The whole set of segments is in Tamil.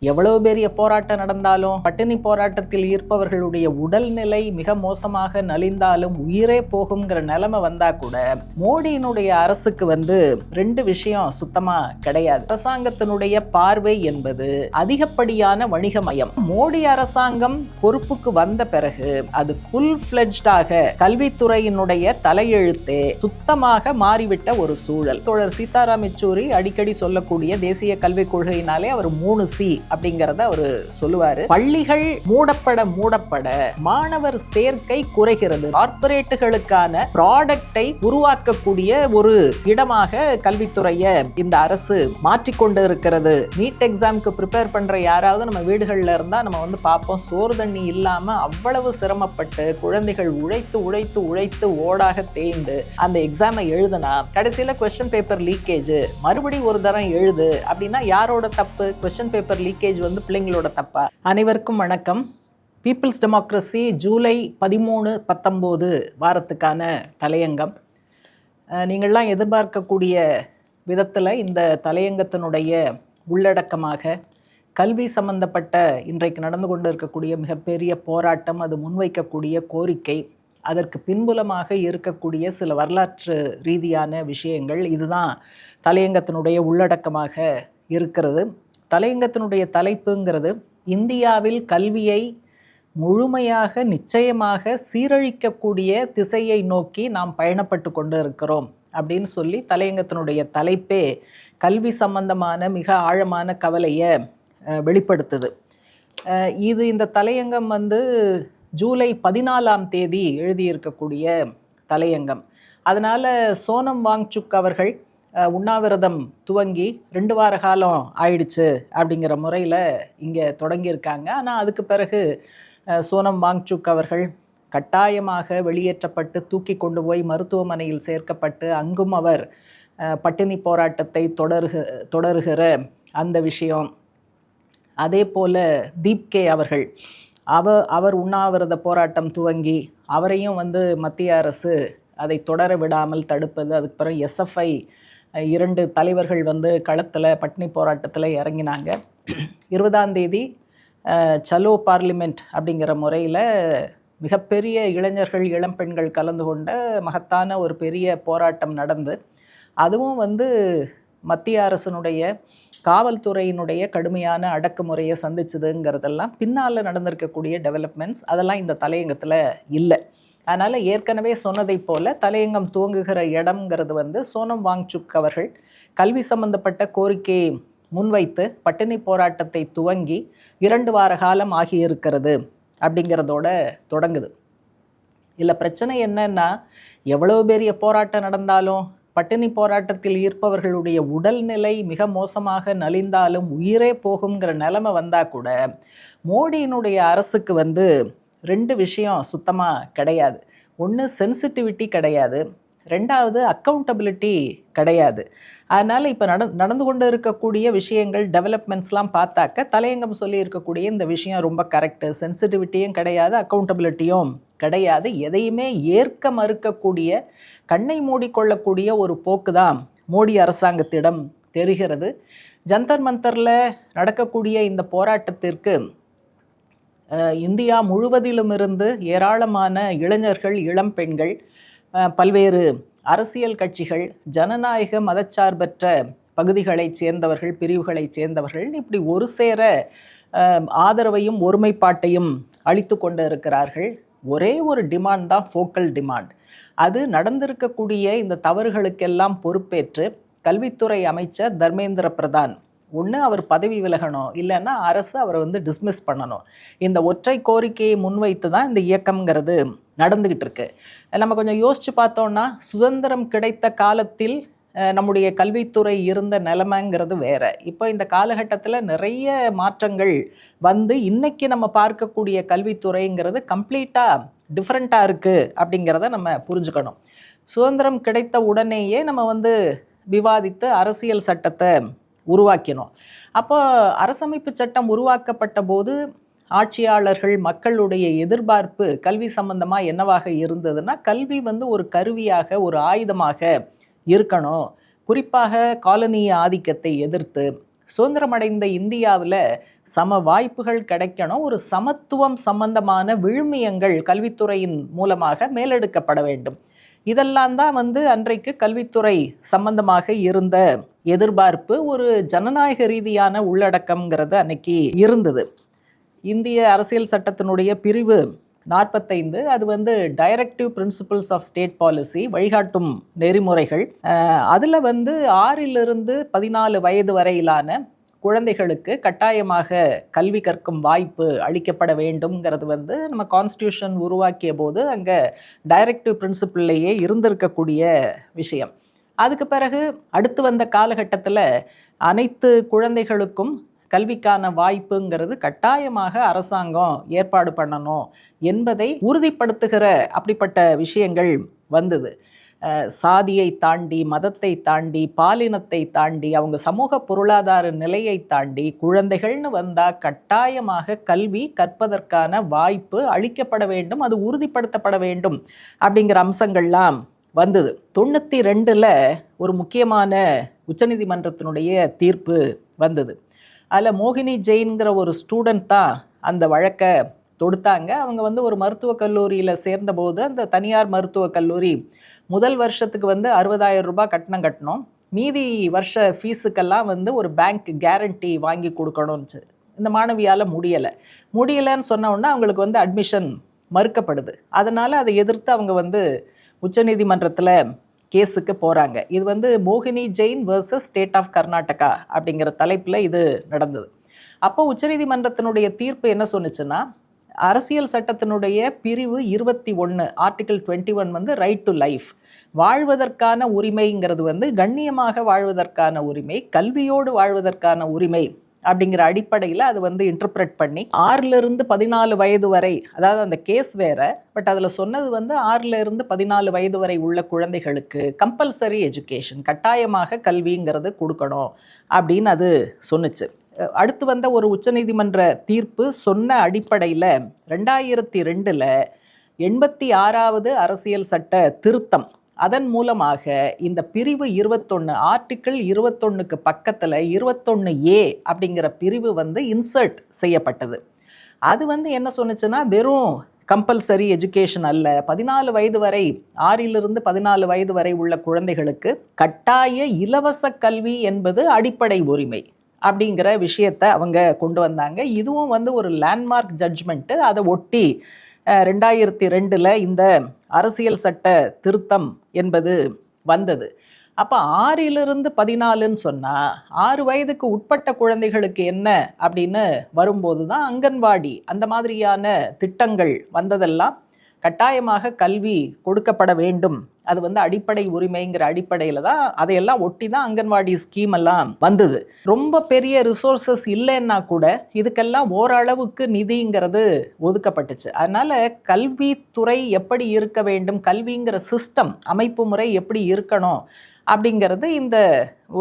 எவ்வளவு பெரிய போராட்டம் நடந்தாலும், பட்டினி போராட்டத்தில் இருப்பவர்களுடைய உடல்நிலை மிக மோசமாக நலிந்தாலும் உயிரே போகுங்கிற நிலைமை வந்தா கூட மோடியினுடைய அரசுக்கு ரெண்டு விஷயம் சுத்தமா கிடையாது. அரசாங்கத்தினுடைய பார்வை என்பது அதிகப்படியான வணிகமயம். மோடி அரசாங்கம் பொறுப்புக்கு வந்த பிறகு அது ஃபுல் ஃபிளெட்ஜ்டாக கல்வித்துறையினுடைய தலையெழுத்தே சுத்தமாக மாறிவிட்ட ஒரு சூழல். தோழர் சீதாராம் யெச்சூரி அடிக்கடி சொல்லக்கூடிய தேசிய கல்விக் கொள்கையினாலே அவர் 3C அப்படிங்கறத அவரு சொல்லுவாரு. பள்ளிகள் மூடப்பட மாணவர் சேர்க்கை குறைகிறது. கார்ப்பரேட்டுகளுக்கான ப்ராடக்டை உருவாக்கக்கூடிய ஒரு இடமாக கல்வித்துறையை இந்த அரசு மாற்றிக்கொண்டு இருக்கிறது. நீட் எக்ஸாம்க்கு ப்ரிப்பேர் பண்ற யாராவது நம்ம வீடுகள்ல இருந்தா நம்ம பார்ப்போம், சோறு தண்ணி இல்லாம அவ்வளவு சிரமப்பட்டு குழந்தைகள் உழைத்து ஓடாக தேய்ந்து அந்த எக்ஸாமை எழுதுனா கடைசியில கொஸ்டின் பேப்பர் லீக்கேஜ், மறுபடியும் ஒரு தரம் எழுது அப்படின்னா யாரோட தப்பு? கொஸ்டின் பேப்பர் லீக்கேஜ் பிள்ளைங்களோட தப்பா? அனைவருக்கும் வணக்கம். பீப்புள்ஸ் டெமோக்ரஸி ஜூலை 13-19 வாரத்துக்கான தலையங்கம். நீங்கள்லாம் எதிர்பார்க்கக்கூடிய விதத்தில் இந்த தலையங்கத்தினுடைய உள்ளடக்கமாக கல்வி சம்பந்தப்பட்ட இன்றைக்கு நடந்து கொண்டு இருக்கக்கூடிய மிகப்பெரிய போராட்டம், அது முன்வைக்கக்கூடிய கோரிக்கை, அதற்கு பின்புலமாக இருக்கக்கூடிய சில வரலாற்று ரீதியான விஷயங்கள், இதுதான் தலையங்கத்தினுடைய உள்ளடக்கமாக இருக்கிறது. தலையங்கத்தினுடைய தலைப்புங்கிறது இந்தியாவில் கல்வியை முழுமையாக நிச்சயமாக சீரழிக்கக்கூடிய திசையை நோக்கி நாம் பயணப்பட்டு கொண்டு இருக்கிறோம் அப்படின்னு சொல்லி தலையங்கத்தினுடைய தலைப்பே கல்வி சம்பந்தமான மிக ஆழமான கவலையை வெளிப்படுத்துது. இந்த தலையங்கம் ஜூலை 14ஆம் தேதி எழுதியிருக்கக்கூடிய தலையங்கம். அதனால் சோனம் வாங்சுக் அவர்கள் உண்ணாவிரதம் துவங்கி 2 வார காலம் ஆயிடுச்சு அப்படிங்கிற முறையில் இங்கே தொடங்கியிருக்காங்க. ஆனால் அதுக்கு பிறகு சோனம் வாங்சுக் அவர்கள் கட்டாயமாக வெளியேற்றப்பட்டு தூக்கி கொண்டு போய் மருத்துவமனையில் சேர்க்கப்பட்டு அங்கும் அவர் பட்டினி போராட்டத்தை தொடருகிற அந்த விஷயம். அதே போல் தீப்கே அவர்கள் அவர் உண்ணாவிரத போராட்டம் துவங்கி அவரையும் மத்திய அரசு அதை தொடர விடாமல் தடுப்பது. அதுக்கு பிறகு SFI 2 தலைவர்கள் களத்தில் பட்டினி போராட்டத்தில் இறங்கினாங்க. 20ஆம் தேதி சலோ பார்லிமெண்ட் அப்படிங்கிற முறையில் மிகப்பெரிய இளைஞர்கள் இளம்பெண்கள் கலந்து கொண்ட மகத்தான ஒரு பெரிய போராட்டம் நடந்து, அதுவும் மத்திய அரசினுடைய காவல்துறையினுடைய கடுமையான அடக்குமுறையை சந்திச்சதுங்கிறதெல்லாம் பின்னால் நடந்திருக்கக்கூடிய டெவலப்மெண்ட்ஸ், அதெல்லாம் இந்த தலையங்கத்தில் இல்லை. அதனால் ஏற்கனவே சொன்னதை போல் தலையங்கம் துவங்குகிற இடம்ங்கிறது சோனம் வாங்சுக் அவர்கள் கல்வி சம்பந்தப்பட்ட கோரிக்கையை முன்வைத்து பட்டினி போராட்டத்தை துவங்கி 2 வார காலம் ஆகியிருக்கிறது அப்படிங்கிறதோட தொடங்குது. இல்லை, பிரச்சனை என்னன்னா, எவ்வளோ பெரிய போராட்டம் நடந்தாலும் பட்டினி போராட்டத்தில் இருப்பவர்களுடைய உடல்நிலை மிக மோசமாக நலிந்தாலும் உயிரே போகுங்கிற நிலைமை வந்தால் கூட மோடியினுடைய அரசுக்கு 2 விஷயம் சுத்தமாக கிடையாது. ஒன்று, சென்சிட்டிவிட்டி கிடையாது. 2வது, அக்கௌண்டபிலிட்டி கிடையாது. அதனால் இப்போ நடந்து கொண்டு இருக்கக்கூடிய விஷயங்கள், டெவலப்மெண்ட்ஸ்லாம் பார்த்தாக்க தலையங்கம் சொல்லி இருக்கக்கூடிய இந்த விஷயம் ரொம்ப கரெக்டு. சென்சிட்டிவிட்டியும் கிடையாது, அக்கௌண்டபிலிட்டியும் கிடையாது. எதையுமே ஏற்க மறுக்கக்கூடிய, கண்ணை மூடிக்கொள்ளக்கூடிய ஒரு போக்கு தான் மோடி அரசாங்கத்திடம் தெரிகிறது. ஜந்தர் மந்தரில் நடக்கக்கூடிய இந்த போராட்டத்திற்கு இந்தியா முழுவதிலுமிருந்து ஏராளமான இளைஞர்கள், இளம்பெண்கள், பல்வேறு அரசியல் கட்சிகள், ஜனநாயக மதச்சார்பற்ற பகுதிகளைச் சேர்ந்தவர்கள், பிரிவுகளைச் சேர்ந்தவர்கள் இப்படி ஒரு சேர ஆதரவையும் ஒருமைப்பாட்டையும் அளித்து கொண்டு இருக்கிறார்கள். ஒரே ஒரு டிமாண்ட் தான் ஃபோக்கல் டிமாண்ட். அது நடந்திருக்கக்கூடிய இந்த தவறுகளுக்கெல்லாம் பொறுப்பேற்று கல்வித்துறை அமைச்சர் தர்மேந்திர பிரதான் ஒன்று அவர் பதவி விலகணும், இல்லைன்னா அரசு அவரை டிஸ்மிஸ் பண்ணணும். இந்த ஒற்றை கோரிக்கையை முன்வைத்து தான் இந்த இயக்கம்ங்கிறது நடந்துக்கிட்டு இருக்கு. நம்ம கொஞ்சம் யோசித்து பார்த்தோன்னா, சுதந்திரம் கிடைத்த காலத்தில் நம்முடைய கல்வித்துறை இருந்த நிலைமைங்கிறது வேற. இப்போ இந்த காலகட்டத்தில் நிறைய மாற்றங்கள் இன்னைக்கு நம்ம பார்க்கக்கூடிய கல்வித்துறைங்கிறது கம்ப்ளீட்டாக டிஃப்ரெண்ட்டாக இருக்குது அப்படிங்கிறத நம்ம புரிஞ்சுக்கணும். சுதந்திரம் கிடைத்த உடனேயே நம்ம விவாதித்து அரசியல் சட்டத்தை உருவாக்கினோம். அப்போ அரசமைப்பு சட்டம் உருவாக்கப்பட்ட போது ஆட்சியாளர்கள், மக்களுடைய எதிர்பார்ப்பு கல்வி சம்பந்தமாக என்னவாக இருந்ததுன்னா, கல்வி ஒரு கருவியாக, ஒரு ஆயுதமாக இருக்கணும். குறிப்பாக காலனிய ஆதிக்கத்தை எதிர்த்து சுதந்திரமடைந்த இந்தியாவில் சம வாய்ப்புகள் கிடைக்கணும், ஒரு சமத்துவம் சம்பந்தமான விழுமியங்கள் கல்வித்துறையின் மூலமாக மேலெடுக்கப்பட வேண்டும். இதெல்லாம் தான் அன்றைக்கு கல்வித்துறை சம்பந்தமாக இருந்த எதிர்பார்ப்பு. ஒரு ஜனநாயக ரீதியான உள்ளடக்கம்ங்கிறது அன்னைக்கு இருந்தது. இந்திய அரசியல் சட்டத்தினுடைய பிரிவு 45 அது directive principles of state policy, வழிகாட்டும் நெறிமுறைகள். அதில் 6 to 14 வயது வரையிலான குழந்தைகளுக்கு கட்டாயமாக கல்வி கற்கும் வாய்ப்பு அளிக்கப்பட வேண்டும்ங்கிறது நம்ம கான்ஸ்டியூஷன் உருவாக்கிய போது அங்கே டைரக்டிவ் பிரின்சிபிள்லேயே இருந்திருக்கக்கூடிய விஷயம். அதுக்கு பிறகு அடுத்து வந்த காலகட்டத்தில் அனைத்து குழந்தைகளுக்கும் கல்விக்கான வாய்ப்புங்கிறது கட்டாயமாக அரசாங்கம் ஏற்பாடு பண்ணணும் என்பதை உறுதிப்படுத்துகிற அப்படிப்பட்ட விஷயங்கள் வந்தது. சாதியை தாண்டி, மதத்தை தாண்டி, பாலினத்தை தாண்டி, அவங்க சமூக பொருளாதார நிலையை தாண்டி குழந்தைகள்னு வந்தால் கட்டாயமாக கல்வி கற்பதற்கான வாய்ப்பு அளிக்கப்பட வேண்டும், அது உறுதிப்படுத்தப்பட வேண்டும் அப்படிங்கிற அம்சங்கள்லாம் வந்தது. 92 ஒரு முக்கியமான உச்சநீதிமன்றத்தினுடைய தீர்ப்பு வந்தது. அதில் மோகினி ஜெயின்கிற ஒரு ஸ்டூடெண்ட் தான் அந்த வழக்கை தொடுத்தாங்க. அவங்க ஒரு மருத்துவக் கல்லூரியில் சேர்ந்தபோது அந்த தனியார் மருத்துவக் கல்லூரி முதல் வருஷத்துக்கு 60,000 ரூபாய் கட்டணும். மீதி வருஷ ஃபீஸுக்கெல்லாம் ஒரு பேங்க் கேரண்டி வாங்கி கொடுக்கணும்னு இந்த மாணவியால் முடியலைன்னு சொன்ன உடனே அவங்களுக்கு அட்மிஷன் மறுக்கப்படுது. அதனால் அதை எதிர்த்து அவங்க உச்சநீதிமன்றத்தில் கேஸுக்கு போகிறாங்க. இது மோகினி Jain versus state of Karnataka அப்படிங்கிற தலைப்பில் இது நடந்தது. அப்போ உச்சநீதிமன்றத்தினுடைய தீர்ப்பு என்ன சொன்னுச்சுன்னா, அரசியல் சட்டத்தினுடைய பிரிவு 21 ஆர்டிகிள் 21 ரைட் டு லைஃப், வாழ்வதற்கான உரிமைங்கிறது கண்ணியமாக வாழ்வதற்கான உரிமை, கல்வியோடு வாழ்வதற்கான உரிமை அப்படிங்கிற அடிப்படையில் அது இன்டர்பிரட் பண்ணி 6 to 14 வயது வரை, அதாவது அந்த கேஸ் வேற, பட் அதில் சொன்னது 6 to 14 வயது வரை உள்ள குழந்தைகளுக்கு கம்பல்சரி எஜுகேஷன், கட்டாயமாக கல்விங்கிறது கொடுக்கணும் அப்படின்னு அது சொன்னுச்சு. அடுத்து வந்த ஒரு உச்சநீதிமன்ற தீர்ப்பு சொன்ன அடிப்படையில் 2002 86வது அரசியல் சட்ட திருத்தம், அதன் மூலமாக இந்த பிரிவு 21 ஆர்டிக்கிள் 21க்கு பக்கத்தில் 21A அப்படிங்கிற பிரிவு இன்சர்ட் செய்யப்பட்டது. அது என்ன சொன்னுச்சுன்னா, வெறும் கம்பல்சரி எஜுகேஷன் அல்ல, 14 வயது வரை, 6 to 14 வயது வரை உள்ள குழந்தைகளுக்கு கட்டாய இலவச கல்வி என்பது அடிப்படை உரிமை அப்படிங்கிற விஷயத்தை அவங்க கொண்டு வந்தாங்க. இதுவும் ஒரு லேண்ட்மார்க் ஜட்ஜ்மெண்ட்டு. அதை ஒட்டி 2002 இந்த அரசியல் சட்ட திருத்தம் என்பது வந்தது. அப்போ 6 to 14 சொன்னால் 6 வயதுக்கு உட்பட்ட குழந்தைகளுக்கு என்ன அப்படின்னு வரும்போது தான் அங்கன்வாடி அந்த மாதிரியான திட்டங்கள் வந்ததெல்லாம் கட்டாயமாக கல்வி கொடுக்கப்பட வேண்டும், அது அடிப்படை உரிமைங்கிற அடிப்படையில் தான் அதையெல்லாம் ஒட்டி தான் அங்கன்வாடி ஸ்கீம் எல்லாம் வந்தது. ரொம்ப பெரிய ரிசோர்ஸஸ் இல்லைன்னா கூட இதுக்கெல்லாம் ஓரளவுக்கு நிதிங்கிறது ஒதுக்கப்பட்டுச்சு. அதனால் கல்வித்துறை எப்படி இருக்க வேண்டும், கல்விங்கிற சிஸ்டம், அமைப்பு முறை எப்படி இருக்கணும் அப்படிங்கிறது இந்த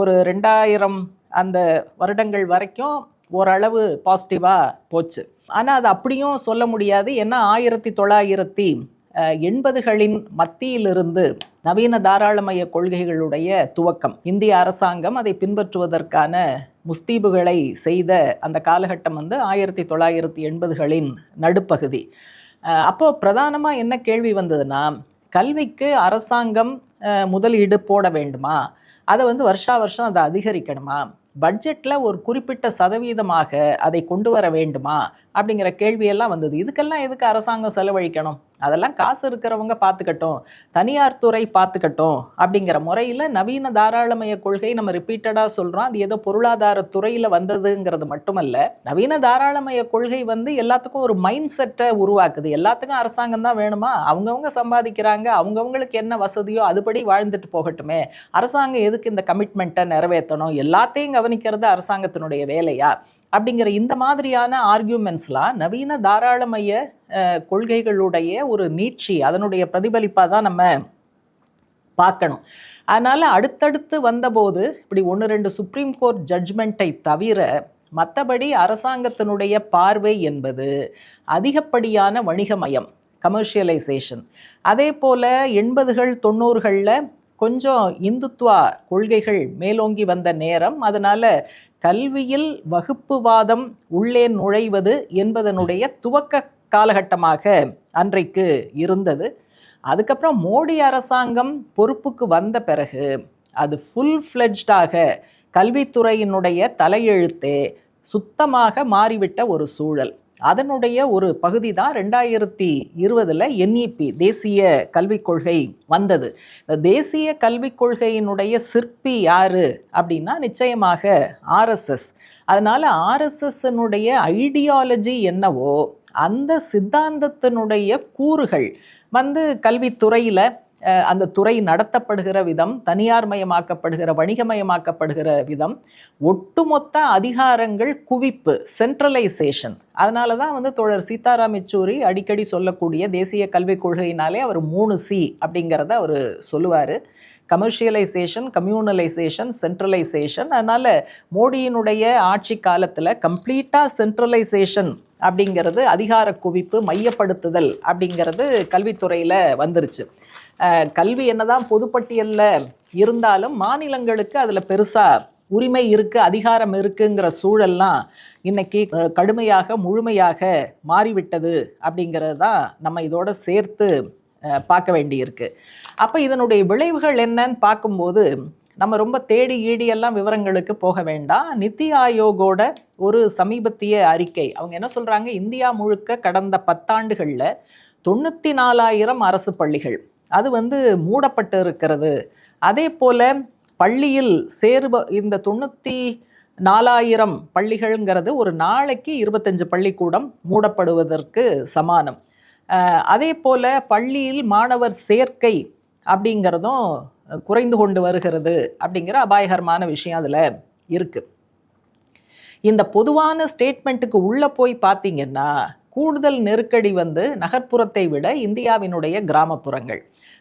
ஒரு 2000 அந்த வருடங்கள் வரைக்கும் ஓரளவு பாசிட்டிவாக போச்சு. ஆனால் அது அப்படியும் சொல்ல முடியாது. ஏன்னா 1980களின் மத்தியிலிருந்து நவீன தாராளமய கொள்கைகளுடைய துவக்கம், இந்திய அரசாங்கம் அதை பின்பற்றுவதற்கான முஸ்தீபுகளை செய்த அந்த காலகட்டம் 1980களின் நடுப்பகுதி. அப்போது பிரதானமாக என்ன கேள்வி வந்ததுன்னா, கல்விக்கு அரசாங்கம் முதலீடு போட வேண்டுமா, அதை வருஷா வருஷம் அதை அதிகரிக்கணுமா, பட்ஜெட்டில் ஒரு குறிப்பிட்ட சதவீதமாக அதை கொண்டு வர வேண்டுமா அப்படிங்கிற கேள்வியெல்லாம் வந்தது. இதுக்கெல்லாம் எதுக்கு அரசாங்கம் செலவழிக்கணும், அதெல்லாம் காசு இருக்கிறவங்க பார்த்துக்கட்டும், தனியார் துறை பார்த்துக்கட்டும் அப்படிங்கிற முறையில் நவீன தாராளமய கொள்கை நம்ம ரிப்பீட்டடாக சொல்கிறோம். அது ஏதோ பொருளாதார துறையில் வந்ததுங்கிறது மட்டுமல்ல, நவீன தாராளமய கொள்கை எல்லாத்துக்கும் ஒரு மைண்ட் செட்டை உருவாக்குது. எல்லாத்துக்கும் அரசாங்கம் தான் வேணுமா, அவங்கவுங்க சம்பாதிக்கிறாங்க, அவங்கவுங்களுக்கு என்ன வசதியோ அதுபடி வாழ்ந்துட்டு போகட்டுமே, அரசாங்கம் எதுக்கு இந்த கமிட்மெண்ட்டை நிறைவேற்றணும், எல்லாத்தையும் கவனிக்கிறது அரசாங்கத்தினுடைய வேலையா அப்படிங்கிற இந்த மாதிரியான ஆர்கியூமெண்ட்ஸ்லாம் நவீன தாராளமய கொள்கைகளுடைய ஒரு நீட்சி, அதனுடைய பிரதிபலிப்பாக தான் நம்ம பார்க்கணும். அதனால் அடுத்தடுத்து வந்தபோது இப்படி 1-2 சுப்ரீம் கோர்ட் ஜட்ஜ்மெண்ட்டை தவிர மற்றபடி அரசாங்கத்தினுடைய பார்வை என்பது அதிகப்படியான வணிகமயம், கமர்ஷியலைசேஷன். அதே போல் 80கள் 90களில் கொஞ்சம் இந்துத்துவா கொள்கைகள் மேலோங்கி வந்த நேரம். அதனால் கல்வியில் வகுப்புவாதம் உள்ளே நுழைவது என்பதனுடைய துவக்க காலகட்டமாக அன்றைக்கு இருந்தது. அதுக்கப்புறம் மோடி அரசாங்கம் பொறுப்புக்கு வந்த பிறகு அது ஃபுல் ஃப்ளெட்ஜ்டாக கல்வித்துறையினுடைய தலையெழுத்தே சுத்தமாக மாறிவிட்ட ஒரு சூழல். அதனுடைய ஒரு பகுதி தான் 2020 NEP தேசிய கல்விக் கொள்கை வந்தது. இந்த தேசிய கல்விக் கொள்கையினுடைய சிற்பி யாரு அப்படின்னா நிச்சயமாக RSS. அதனால RSSனுடைய ஐடியாலஜி என்னவோ அந்த சித்தாந்தத்தினுடைய கூறுகள் கல்வித்துறையில் அந்த துறை நடத்தப்படுகிற விதம், தனியார் மயமாக்கப்படுகிற வணிகமயமாக்கப்படுகிற விதம், ஒட்டுமொத்த அதிகாரங்கள் குவிப்பு, சென்ட்ரலைசேஷன். அதனால தான் தோழர் சீதாராம் யெச்சூரி அடிக்கடி சொல்லக்கூடிய தேசிய கல்விக் கொள்கையினாலே அவர் 3C அப்படிங்கிறத அவர் சொல்லுவார். Commercialisation, communalisation, centralisation. அதனால் மோடியினுடைய ஆட்சி காலத்தில் கம்ப்ளீட்டாக சென்ட்ரலைசேஷன் அப்படிங்கிறது, அதிகார குவிப்பு, மையப்படுத்துதல் அப்படிங்கிறது கல்வித்துறையில் வந்துருச்சு. கல்வி என்னதான் பொதுப்பட்டியலில் இருந்தாலும் மாநிலங்களுக்கு அதில் பெருசாக உரிமை இருக்குது, அதிகாரம் இருக்குங்கிற சூழல்லாம் இன்னைக்கு கடுமையாக முழுமையாக மாறிவிட்டது அப்படிங்கிறது தான் நம்ம இதோட சேர்த்து பார்க்க வேண்டியிருக்கு. அப்போ இதனுடைய விளைவுகள் என்னன்னு பார்க்கும்போது நம்ம ரொம்ப தேடி ஈடியெல்லாம் விவரங்களுக்கு போக வேண்டாம். நித்தி ஆயோகோட ஒரு சமீபத்திய அறிக்கை, அவங்க என்ன சொல்கிறாங்க, இந்தியா முழுக்க கடந்த 10 ஆண்டுகளில் 94,000 அரசு பள்ளிகள் அது மூடப்பட்டு இருக்கிறது. அதே போல் பள்ளியில் இந்த 94,000 பள்ளிகள்ங்கிறது ஒரு நாளைக்கு 25 பள்ளிக்கூடம் மூடப்படுவதற்கு சமானம். அதே போல் பள்ளியில் மாணவர் சேர்க்கை அப்படிங்கிறதும் குறைந்து கொண்டு வருகிறது அப்படிங்கிற அபாயகரமான விஷயம் அதில் இருக்குது. இந்த பொதுவான ஸ்டேட்மெண்ட்டுக்கு உள்ளே போய் பார்த்தீங்கன்னா கூடுதல் நெருக்கடி நகர்ப்புறத்தை விட இந்தியாவினுடைய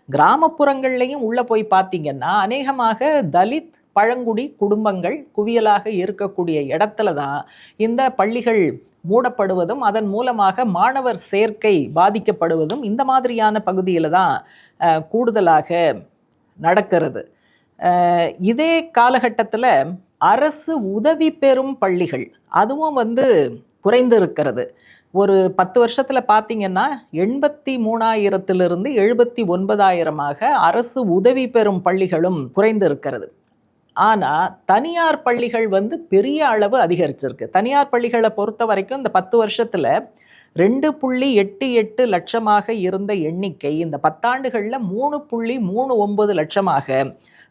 கிராமப்புறங்கள்லையும் உள்ளே போய் பார்த்தீங்கன்னா அநேகமாக தலித் பழங்குடி குடும்பங்கள் குவியலாக இருக்கக்கூடிய இடத்துல தான் இந்த பள்ளிகள் மூடப்படுவதும் அதன் மூலமாக மாணவர் சேர்க்கை பாதிக்கப்படுவதும் இந்த மாதிரியான பகுதியில் தான் கூடுதலாக நடக்கிறது. இதே காலகட்டத்தில் அரசு உதவி பெறும் பள்ளிகள் அதுவும் குறைந்து இருக்கிறது. ஒரு 10 வருஷத்தில் பார்த்தீங்கன்னா 83,000 79,000 அரசு உதவி பெறும் பள்ளிகளும் குறைந்து இருக்கிறது. ஆனால் தனியார் பள்ளிகள் பெரிய அளவு அதிகரிச்சிருக்கு. தனியார் பள்ளிகளை பொறுத்த வரைக்கும் இந்த 10 வருஷத்தில் 2.88 லட்சமாக இருந்த எண்ணிக்கை இந்த 10 ஆண்டுகளில் 3.39 லட்சமாக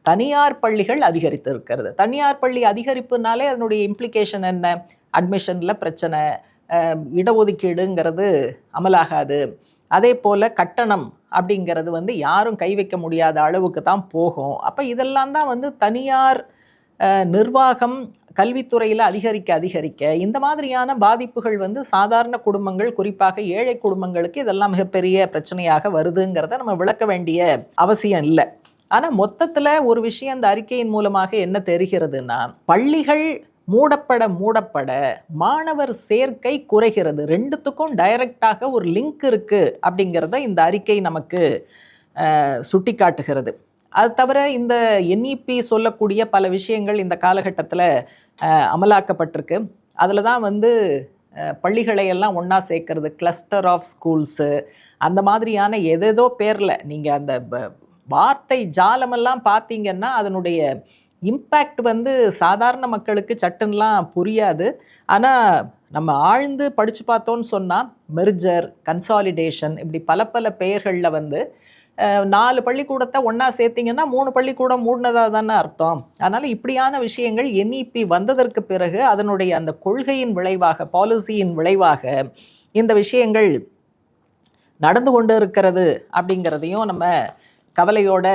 தனியார் பள்ளிகள் அதிகரித்து இருக்கிறது. தனியார் பள்ளி அதிகரிப்புனாலே அதனுடைய இம்ப்ளிகேஷன் என்ன? அட்மிஷனில் பிரச்சனை, இடஒதுக்கீடுங்கிறது அமலாகாது. அதே போல் கட்டணம் அப்படிங்கிறது யாரும் கை வைக்க முடியாத அளவுக்கு தான் போகும். அப்போ இதெல்லாம் தான் தனியார் நிர்வாகம் கல்வித்துறையில் அதிகரிக்க இந்த மாதிரியான பாதிப்புகள் சாதாரண குடும்பங்கள், குறிப்பாக ஏழை குடும்பங்களுக்கு இதெல்லாம் மிகப்பெரிய பிரச்சனையாக வருதுங்கிறத நம்ம விளக்க வேண்டிய அவசியம் இல்லை. ஆனால் மொத்தத்தில் ஒரு விஷயம் இந்த அறிக்கையின் மூலமாக என்ன தெரிகிறதுனா, பள்ளிகள் மூடப்பட மாணவர் சேர்க்கை குறைகிறது. ரெண்டுத்துக்கும் டைரக்டாக ஒரு லிங்க் இருக்குது அப்படிங்கிறத இந்த அறிக்கை நமக்கு சுட்டி காட்டுகிறது. அது தவிர இந்த NEP சொல்லக்கூடிய பல விஷயங்கள் இந்த காலகட்டத்தில் அமலாக்கப்பட்டிருக்கு. அதில் தான் பள்ளிகளை எல்லாம் ஒன்றா சேர்க்கறது, கிளஸ்டர் ஆஃப் ஸ்கூல்ஸு, அந்த மாதிரியான எதேதோ பேரில் நீங்கள் அந்த வார்த்தை ஜாலமெல்லாம் பார்த்தீங்கன்னா அதனுடைய இம்பேக்ட் சாதாரண மக்களுக்கு சட்டுன்னெலாம் புரியாது. ஆனால் நம்ம ஆழ்ந்து படித்து பார்த்தோன்னு சொன்னால் மெர்ஜர், கன்சாலிடேஷன், இப்படி பல பெயர்களில் 4 பள்ளிக்கூடத்தை ஒன்றா சேர்த்திங்கன்னா 3 பள்ளிக்கூடம் மூடினதாக தானே அர்த்தம். அதனால் இப்படியான விஷயங்கள் NEP வந்ததற்கு பிறகு அதனுடைய அந்த கொள்கையின் விளைவாக, பாலிசியின் விளைவாக இந்த விஷயங்கள் நடந்து கொண்டு இருக்கிறது அப்படிங்கிறதையும் நம்ம கவலையோட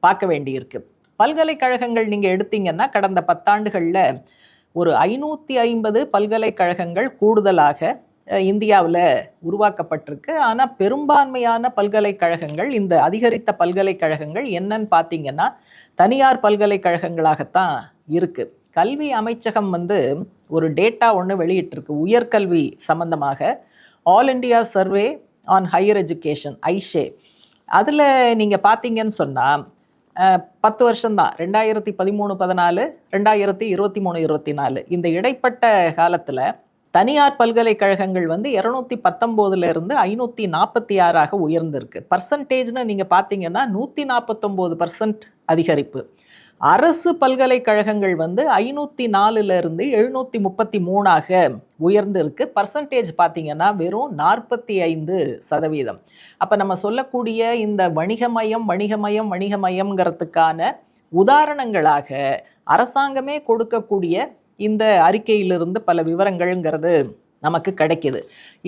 பார்க்க வேண்டியிருக்கு. பல்கலைக்கழகங்கள் நீங்கள் எடுத்தீங்கன்னா கடந்த 10 ஆண்டுகளில் ஒரு 550 பல்கலைக்கழகங்கள் கூடுதலாக இந்தியாவில் உருவாக்கப்பட்டிருக்கு. ஆனால் பெரும்பான்மையான பல்கலைக்கழகங்கள், இந்த அதிகரித்த பல்கலைக்கழகங்கள் என்னன்னு பார்த்தீங்கன்னா தனியார் பல்கலைக்கழகங்களாகத்தான் இருக்குது. கல்வி அமைச்சகம் ஒரு டேட்டா ஒன்று வெளியிட்டிருக்கு உயர்கல்வி சம்பந்தமாக, all India survey on higher education, AISHE. அதில் நீங்கள் பார்த்தீங்கன்னு சொன்னால் 10 வருஷம்தான், 2013-14, 2023-24. இந்த இடைப்பட்ட காலத்தில் தனியார் பல்கலைக்கழகங்கள் வந்து 219 இருந்து 546 உயர்ந்திருக்கு. பர்சன்டேஜ்னு நீங்கள் பார்த்தீங்கன்னா 149% அதிகரிப்பு. அரசு பல்கலைக்கழகங்கள் வந்து 504 இருந்து 733 உயர்ந்து இருக்கு. பர்சன்டேஜ் பார்த்தீங்கன்னா வெறும் 45%. அப்போ நம்ம சொல்லக்கூடிய இந்த வணிகமயம்ங்கிறதுக்கான உதாரணங்களாக அரசாங்கமே கொடுக்கக்கூடிய இந்த அறிக்கையிலிருந்து பல விவரங்கள்ங்கிறது நமக்கு கிடைக்கிது.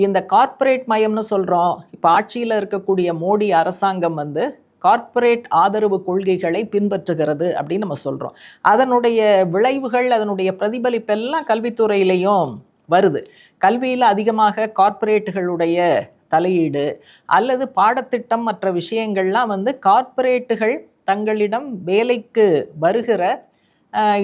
இந்த கார்ப்பரேட் மயம்னு சொல்கிறோம். இப்போ ஆட்சியில் இருக்கக்கூடிய மோடி அரசாங்கம் வந்து கார்ப்பரேட் ஆதரவு கொள்கைகளை பின்பற்றுகிறது அப்படின்னு நம்ம சொல்கிறோம். அதனுடைய விளைவுகள், அதனுடைய பிரதிபலிப்பெல்லாம் கல்வித்துறையிலையும் வருது. கல்வியில் அதிகமாக கார்ப்பரேட்டுகளுடைய தலையீடு அல்லது பாடத்திட்டம் மற்ற விஷயங்கள்லாம் வந்து கார்ப்பரேட்டுகள் தங்களிடம் வேலைக்கு வருகிற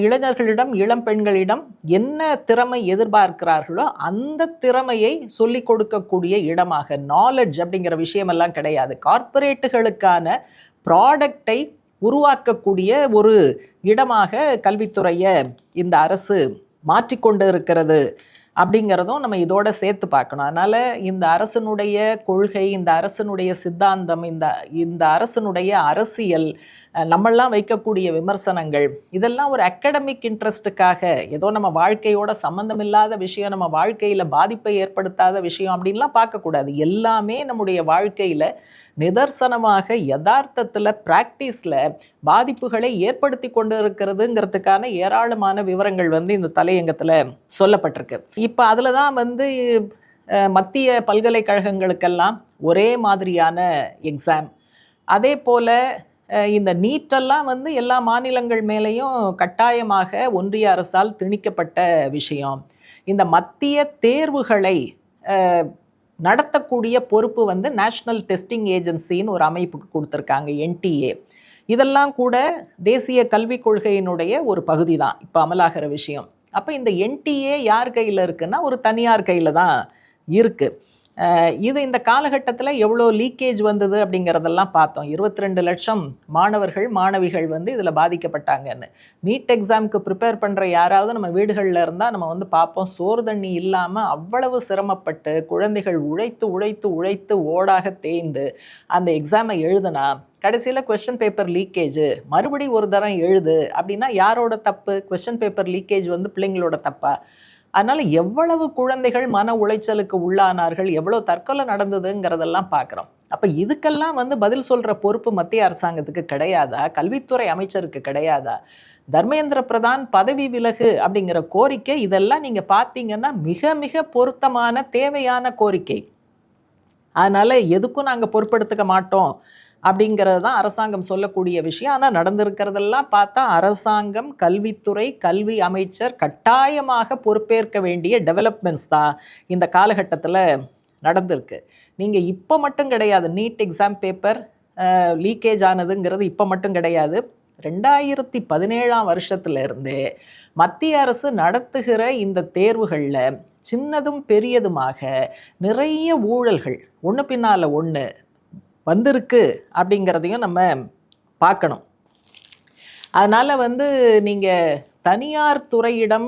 இளைஞர்களிடம், இளம் பெண்களிடம் என்ன திறமை எதிர்பார்க்கிறார்களோ அந்த திறமையை சொல்லிக் கொடுக்கக்கூடிய இடமாக, நாலெட்ஜ் அப்படிங்கிற விஷயமெல்லாம் கிடையாது, கார்ப்பரேட்டுகளுக்கான ப்ராடக்டை உருவாக்கக்கூடிய ஒரு இடமாக கல்வித்துறையை இந்த அரசு மாற்றிக்கொண்டு இருக்கிறது அப்படிங்கிறதும் நம்ம இதோட சேர்த்து பார்க்கணும். அதனால் இந்த அரசனுடைய கொள்கை, இந்த அரசனுடைய சித்தாந்தம், இந்த அரசனுடைய அரசியல், நம்மெல்லாம் வைக்கக்கூடிய விமர்சனங்கள், இதெல்லாம் ஒரு அகடமிக் இன்ட்ரெஸ்ட்டுக்காக, ஏதோ நம்ம வாழ்க்கையோட சம்மந்தமில்லாத விஷயம், நம்ம வாழ்க்கையில் பாதிப்பை ஏற்படுத்தாத விஷயம் அப்படின்லாம் பார்க்கக்கூடாது. எல்லாமே நம்முடைய வாழ்க்கையில் நிதர்சனமாக யதார்த்தத்தில் ப்ராக்டிஸில் பாதிப்புகளை ஏற்படுத்தி கொண்டு இருக்கிறதுங்கிறதுக்கான ஏராளமான விவரங்கள் வந்து இந்த தலையங்கத்தில் சொல்லப்பட்டிருக்கு. இப்போ அதில் தான் வந்து மத்திய பல்கலைக்கழகங்களுக்கெல்லாம் ஒரே மாதிரியான எக்ஸாம், அதே போல் இந்த நீட்டெல்லாம் வந்து எல்லா மாநிலங்கள் மேலேயும் கட்டாயமாக ஒன்றிய அரசால் திணிக்கப்பட்ட விஷயம். இந்த மத்திய தேர்வுகளை நடத்தக்கூடிய பொறுப்பு வந்து நேஷ்னல் டெஸ்டிங் ஏஜென்சின்னு ஒரு அமைப்புக்கு கொடுத்துருக்காங்க, NTA. இதெல்லாம் கூட தேசிய கல்விக் கொள்கையினுடைய ஒரு பகுதி தான் இப்போ அமலாகிற விஷயம். அப்போ இந்த NTA யார் கையில் இருக்குன்னா ஒரு தனியார் கையில் தான் இருக்குது. இது இந்த காலகட்டத்தில் எவ்வளோ லீக்கேஜ் வந்தது அப்படிங்கிறதெல்லாம் பார்த்தோம். 22 லட்சம் மாணவர்கள், மாணவிகள் வந்து இதில் பாதிக்கப்பட்டாங்கன்னு. நீட் எக்ஸாமுக்கு ப்ரிப்பேர் பண்ணுற யாராவது நம்ம வீடுகளில் இருந்தால் நம்ம வந்து பார்ப்போம், சோறு தண்ணி இல்லாமல் அவ்வளவு சிரமப்பட்டு குழந்தைகள் உழைத்து ஓடாக தேய்ந்து அந்த எக்ஸாமை எழுதுனா கடைசியில் கொஸ்டின் பேப்பர் லீக்கேஜ், மறுபடி ஒரு தரம் எழுது அப்படின்னா யாரோட தப்பு? கொஸ்டின் பேப்பர் லீக்கேஜ் வந்து பிள்ளைங்களோட தப்பா? அதனால் எவ்வளவு குழந்தைகள் மன உளைச்சலுக்கு உள்ளானார்கள், எவ்வளோ தற்கொலை நடந்ததுங்கிறதெல்லாம் பார்க்குறோம். அப்போ இதுக்கெல்லாம் வந்து பதில் சொல்கிற பொறுப்பு மத்திய அரசாங்கத்துக்கு கிடையாதா? கல்வித்துறை அமைச்சருக்கு கிடையாதா? தர்மேந்திர பிரதான் பதவி விலகு அப்படிங்கிற கோரிக்கை, இதெல்லாம் நீங்கள் பார்த்தீங்கன்னா மிக மிக பொருத்தமான தேவையான கோரிக்கை. அதனால் எதுக்கும் நாங்கள் பொறுப்பெடுத்துக்க மாட்டோம் அப்படிங்கிறது தான் அரசாங்கம் சொல்லக்கூடிய விஷயம். ஆனால் நடந்திருக்கிறதெல்லாம் பார்த்தா அரசாங்கம், கல்வித்துறை, கல்வி அமைச்சர் கட்டாயமாக பொறுப்பேற்க வேண்டிய டெவலப்மெண்ட்ஸ் தான் இந்த காலகட்டத்தில் நடந்திருக்கு. நீங்கள் இப்போ மட்டும் கிடையாது, நீட் எக்ஸாம் பேப்பர் லீக்கேஜ் ஆனதுங்கிறது இப்போ மட்டும் கிடையாது. 2017 வருஷத்துலேருந்தே மத்திய அரசு நடத்துகிற இந்த தேர்வுகளில் சின்னதும் பெரியதுமாக நிறைய ஊழல்கள் ஒன்று பின்னால் ஒன்று வந்திருக்கு அப்படிங்கிறதையும் நம்ம பார்க்கணும். அதனால் வந்து நீங்கள் தனியார் துறையிடம்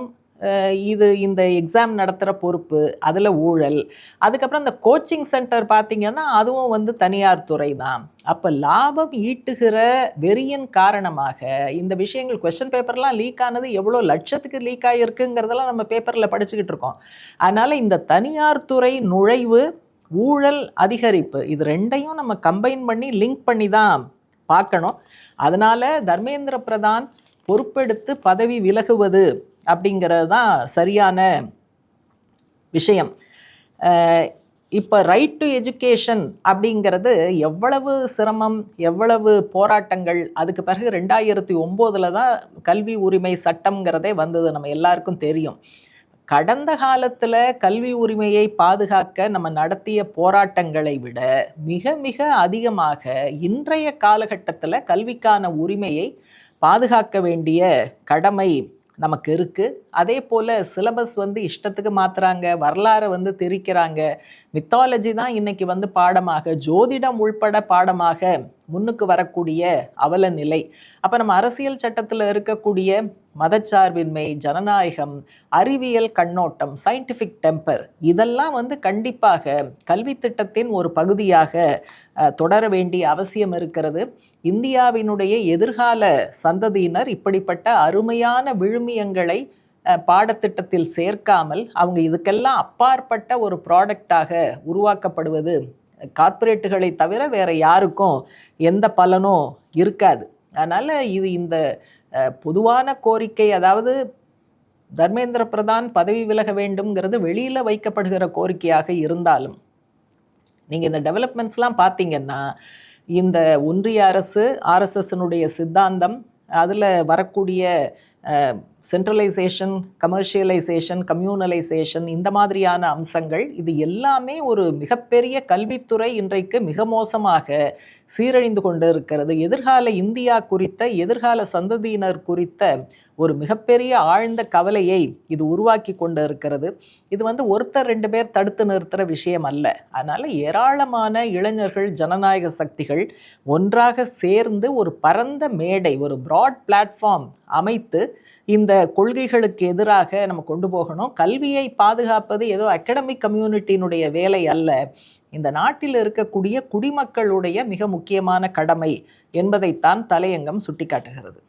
இந்த எக்ஸாம் நடத்துகிற பொறுப்பு, அதில் ஊழல், அதுக்கப்புறம் இந்த கோச்சிங் சென்டர் பார்த்திங்கன்னா அதுவும் வந்து தனியார் துறை தான். அப்போ லாபம் ஈட்டுகிற வெறியின் காரணமாக இந்த விஷயங்கள், கொஸ்டின் பேப்பர்லாம் லீக் ஆனது எவ்வளோ லட்சத்துக்கு லீக் ஆகிருக்குங்கிறதெல்லாம் நம்ம பேப்பரில் படிச்சுக்கிட்டு இருக்கோம். அதனால் இந்த தனியார் துறை நுழைவு, ஊழல் அதிகரிப்பு, இது ரெண்டையும் நம்ம கம்பைன் பண்ணி லிங்க் பண்ணி தான் பார்க்கணும். அதனால் தர்மேந்திர பிரதான் பொறுப்பெடுத்து பதவி விலகுவது அப்படிங்கிறது தான் சரியான விஷயம். இப்போ ரைட் டு எஜுகேஷன் அப்படிங்கிறது எவ்வளவு சிரமம், எவ்வளவு போராட்டங்கள், அதுக்கு பிறகு 2009 தான் கல்வி உரிமை சட்டம்ங்கிறதே வந்தது, நம்ம எல்லாருக்கும் தெரியும். கடந்த காலத்தில் கல்வி உரிமையை பாதுகாக்க நம்ம நடத்திய போராட்டங்களை விட மிக மிக அதிகமாக இன்றைய காலகட்டத்தில் கல்விக்கான உரிமையை பாதுகாக்க வேண்டிய கடமை நமக்கு இருக்குது. அதே போல் சிலபஸ் வந்து இஷ்டத்துக்கு மாற்றுறாங்க, வரலாறை வந்து திரிக்கிறாங்க, மித்தாலஜி தான் இன்றைக்கி வந்து பாடமாக, ஜோதிடம் உள்பட பாடமாக முன்னுக்கு வரக்கூடிய அவல நிலை. அப்போ நம்ம அரசியல் சட்டத்தில் இருக்கக்கூடிய மதச்சார்பின்மை, ஜனநாயகம், அறிவியல் கண்ணோட்டம், சயின்டிஃபிக் டெம்பர், இதெல்லாம் கண்டிப்பாக கல்வி திட்டத்தின் ஒரு பகுதியாக தொடர வேண்டிய அவசியம் இருக்கிறது. இந்தியாவினுடைய எதிர்கால சந்ததியினர் இப்படிப்பட்ட அருமையான விழுமியங்களை பாடத்திட்டத்தில் சேர்க்காமல் அவங்க இதுக்கெல்லாம் அப்பாற்பட்ட ஒரு ப்ராடக்டாக உருவாக்கப்படுவது கார்ப்பரேட்டுகளை தவிர வேற யாருக்கும் எந்த பலனும் இருக்காது. அதனால் இது இந்த பொதுவான கோரிக்கை, அதாவது தர்மேந்திர பிரதான் பதவி விலக வேண்டும்ங்கிறது வெளியில் வைக்கப்படுகிற கோரிக்கையாக இருந்தாலும், நீங்கள் இந்த டெவலப்மெண்ட்ஸ்லாம் பார்த்தீங்கன்னா இந்த ஒன்றிய அரசு ஆர்எஸ்எஸ்னுடைய சித்தாந்தம், அதில் வரக்கூடிய சென்ட்ரலைசேஷன், கமர்ஷியலைசேஷன், கம்யூனலைசேஷன், இந்த மாதிரியான அம்சங்கள், இது எல்லாமே ஒரு மிகப்பெரிய கல்வித்துறை இன்றைக்கு மிக மோசமாக சீரழிந்து கொண்டு இருக்கிறது. எதிர்கால இந்தியா குறித்த, எதிர்கால சந்ததியினர் குறித்த ஒரு மிகப்பெரிய ஆழ்ந்த கவலையை இது உருவாக்கி கொண்டு இருக்கிறது. இது ஒருத்தர் 2 பேர் தடுத்து நிறுத்துகிற விஷயம் அல்ல. அதனால் ஏராளமான இளைஞர்கள், ஜனநாயக சக்திகள் ஒன்றாக சேர்ந்து ஒரு பரந்த மேடை, ஒரு ப்ராட் பிளாட்ஃபார்ம் அமைத்து இந்த கொள்கைகளுக்கு எதிராக நம்ம கொண்டு போகணும். கல்வியை பாதுகாப்பது ஏதோ அகடமிக் கம்யூனிட்டியினுடைய வேலை அல்ல, இந்த நாட்டில் இருக்கக்கூடிய குடிமக்களுடைய மிக முக்கியமான கடமை என்பதைத்தான் தலையங்கம் சுட்டிக்காட்டுகிறது.